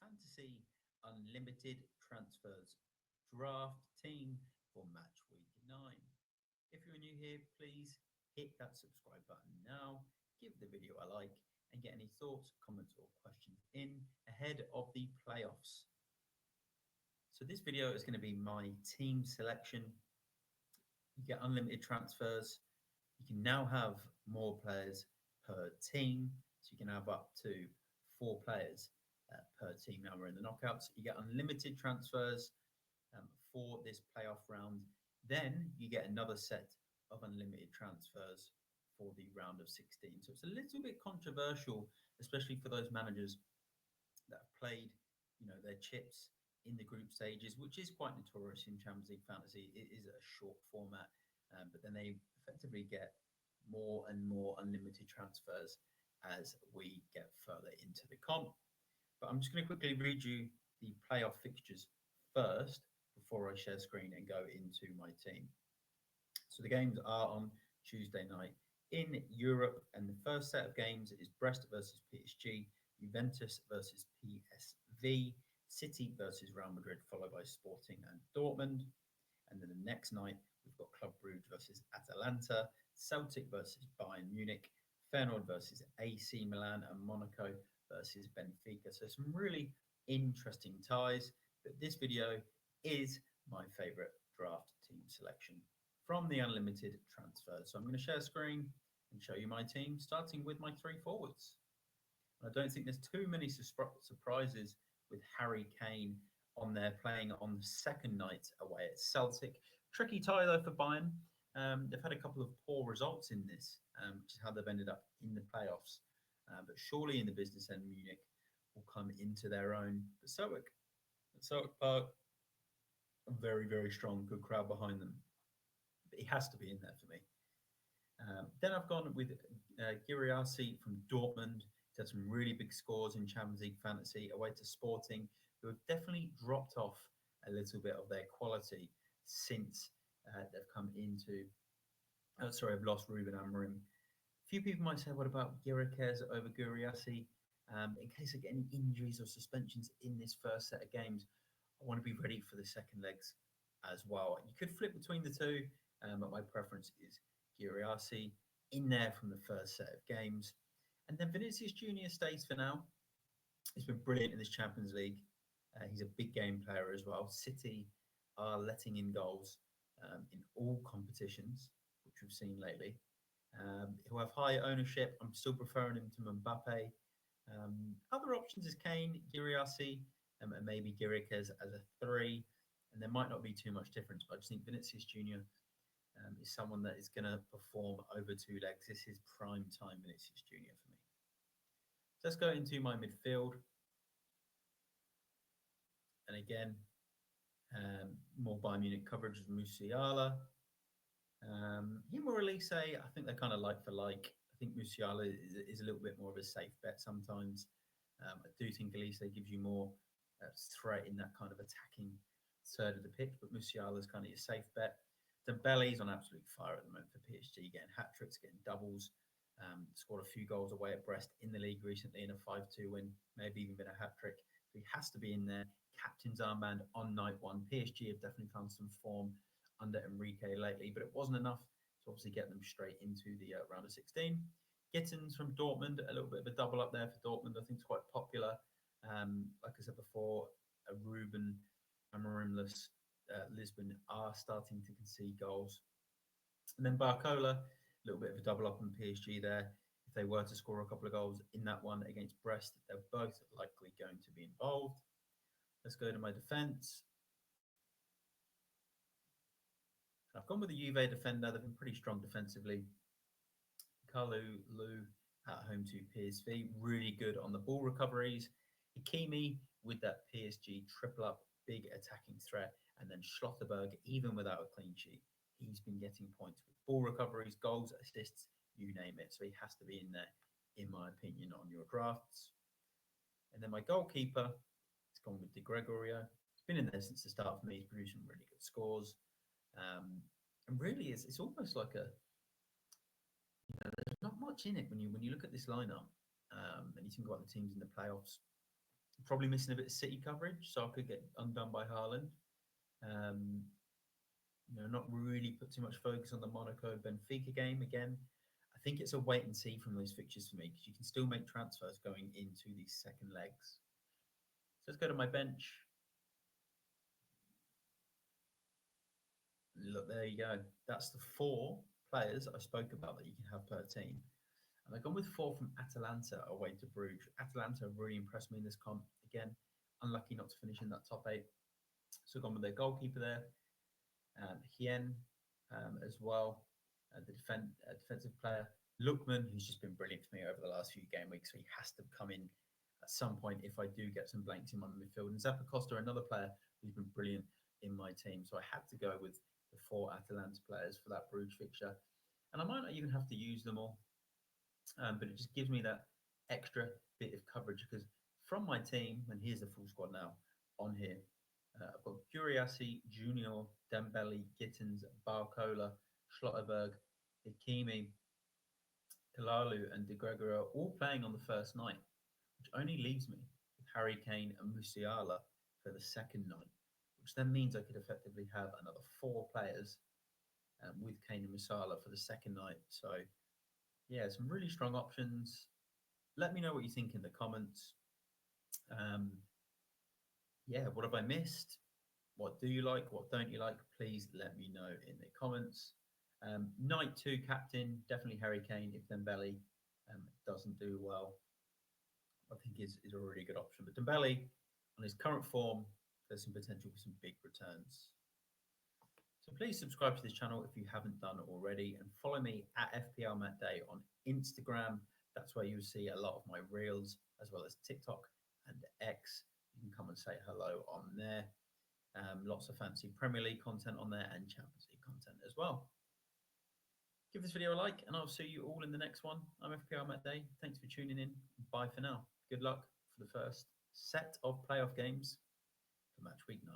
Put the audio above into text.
fantasy unlimited transfers draft team for match week 9. If you're new here, please hit that subscribe button now, give the video a like, and get any thoughts, comments, or questions in ahead of the playoffs. So this video is going to be my team selection. You get unlimited transfers. You can now have more players per team, so you can have up to 4 players per team. Now we're in the knockouts. You get unlimited transfers for this playoff round. Then you get another set of unlimited transfers for the round of 16. So it's a little bit controversial, especially for those managers that have played, their chips in the group stages, which is quite notorious in Champions League fantasy. It is a short format, but then they effectively get more and more unlimited transfers as we get further into the comp. But I'm just going to quickly read you the playoff fixtures first before I share screen and go into my team. So the games are on Tuesday night in Europe, and the first set of games is Brest versus PSG, Juventus versus PSV, City versus Real Madrid, followed by Sporting and Dortmund. And then the next night, we've got Club Brugge versus Atalanta, Celtic versus Bayern Munich, Feyenoord versus AC Milan, and Monaco versus Benfica. So some really interesting ties. But this video is my favorite draft team selection from the unlimited transfers. So I'm going to share screen and show you my team, starting with my 3 forwards. I don't think there's too many surprises with Harry Kane on there playing on the second night away at Celtic. Tricky tie though for Bayern. They've had a couple of poor results in this, which is how they've ended up in the playoffs. But surely in the business end, Munich will come into their own. But Celtic Park, very, very strong, good crowd behind them. But he has to be in there for me. Then I've gone with Giriassi from Dortmund. He's had some really big scores in Champions League fantasy away to Sporting, who have definitely dropped off a little bit of their quality since they've come into. I've lost Ruben Amorim. A few people might say, what about Gyökeres over Giriassi? In case I get any injuries or suspensions in this first set of games, I want to be ready for the second legs as well. You could flip between the two, but my preference is Giriassi in there from the first set of games. And then Vinicius Junior stays for now. He's been brilliant in this Champions League. He's a big game player as well. City are letting in goals in all competitions, which we've seen lately. He'll have high ownership. I'm still preferring him to Mbappe. Other options is Kane, Giriassi, and maybe Gyökeres as a 3. And there might not be too much difference, but I just think Vinicius Junior is someone that is going to perform over 2 legs. This is prime time Vinicius Junior for me. So let's go into my midfield. And again, more Bayern Munich coverage of Musiala. Him or Elise, I think they're kind of like for like. I think Musiala is a little bit more of a safe bet sometimes. I do think Elise gives you more threat in that kind of attacking third of the pitch, but Musiala is kind of your safe bet. Dembele's on absolute fire at the moment for PSG, getting hat-tricks, getting doubles. Scored a few goals away at Brest in the league recently in a 5-2 win, maybe even been a hat-trick. So he has to be in there. Captain's armband on night 1. PSG have definitely found some form under Enrique lately, but it wasn't enough to obviously get them straight into the round of 16. Gittins from Dortmund, a little bit of a double up there for Dortmund. I think it's quite popular. Like I said before, a Ruben Amorimless Lisbon are starting to concede goals. And then Barcola, a little bit of a double up on PSG there. If they were to score a couple of goals in that one against Brest, they're both likely going to be involved. Let's go to my defence. I've gone with the Juve defender. They've been pretty strong defensively. Kalu Lu at home to PSV. Really good on the ball recoveries. Hakimi with that PSG triple up, big attacking threat. And then Schlotterberg, even without a clean sheet, he's been getting points with ball recoveries, goals, assists, you name it. So he has to be in there, in my opinion, on your drafts. And then my goalkeeper, it's gone with De Gregorio. He's been in there since the start for me. He's producing really good scores. And really, it's almost like there's not much in it when you look at this lineup and you think about the teams in the playoffs. Probably missing a bit of City coverage, so I could get undone by Haaland. Um, not really put too much focus on the Monaco Benfica game again. I think it's a wait and see from those fixtures for me because you can still make transfers going into these second legs. So let's go to my bench. Look, there you go. That's the 4 players I spoke about that you can have per team. And I've gone with 4 from Atalanta away to Bruges. Atalanta really impressed me in this comp. Again, unlucky not to finish in that top 8. So I've gone with their goalkeeper there, Hien as well, defensive player. Lookman, who's just been brilliant for me over the last few game weeks, so he has to come in at some point if I do get some blanks in my midfield. And Zappa Costa, another player who's been brilliant in my team. So I had to go with the 4 Atalanta players for that Bruges fixture. And I might not even have to use them all, but it just gives me that extra bit of coverage because from my team, and here's the full squad now on here, I've got Guriassi, Junior, Dembele, Gittins, Barcola, Schlotterberg, Hakimi, Kalalu, and De Gregorio all playing on the first night, which only leaves me with Harry Kane and Musiala for the second night, which then means I could effectively have another 4 players with Kane and Musiala for the second night. So, yeah, some really strong options. Let me know what you think in the comments. Yeah, what have I missed? What do you like? What don't you like? Please let me know in the comments. Night 2 captain, definitely Harry Kane if Dembele doesn't do well. I think is a really good option. But Dembele, on his current form, there's some potential for some big returns. So please subscribe to this channel if you haven't done already, and follow me at FPLMattDay on Instagram. That's where you'll see a lot of my reels, as well as TikTok and X. You can come and say hello on there. Lots of fancy Premier League content on there and Champions League content as well. Give this video a like, and I'll see you all in the next one. I'm FPLMattDay. Thanks for tuning in. Bye for now. Good luck for the first set of playoff games for match week 9.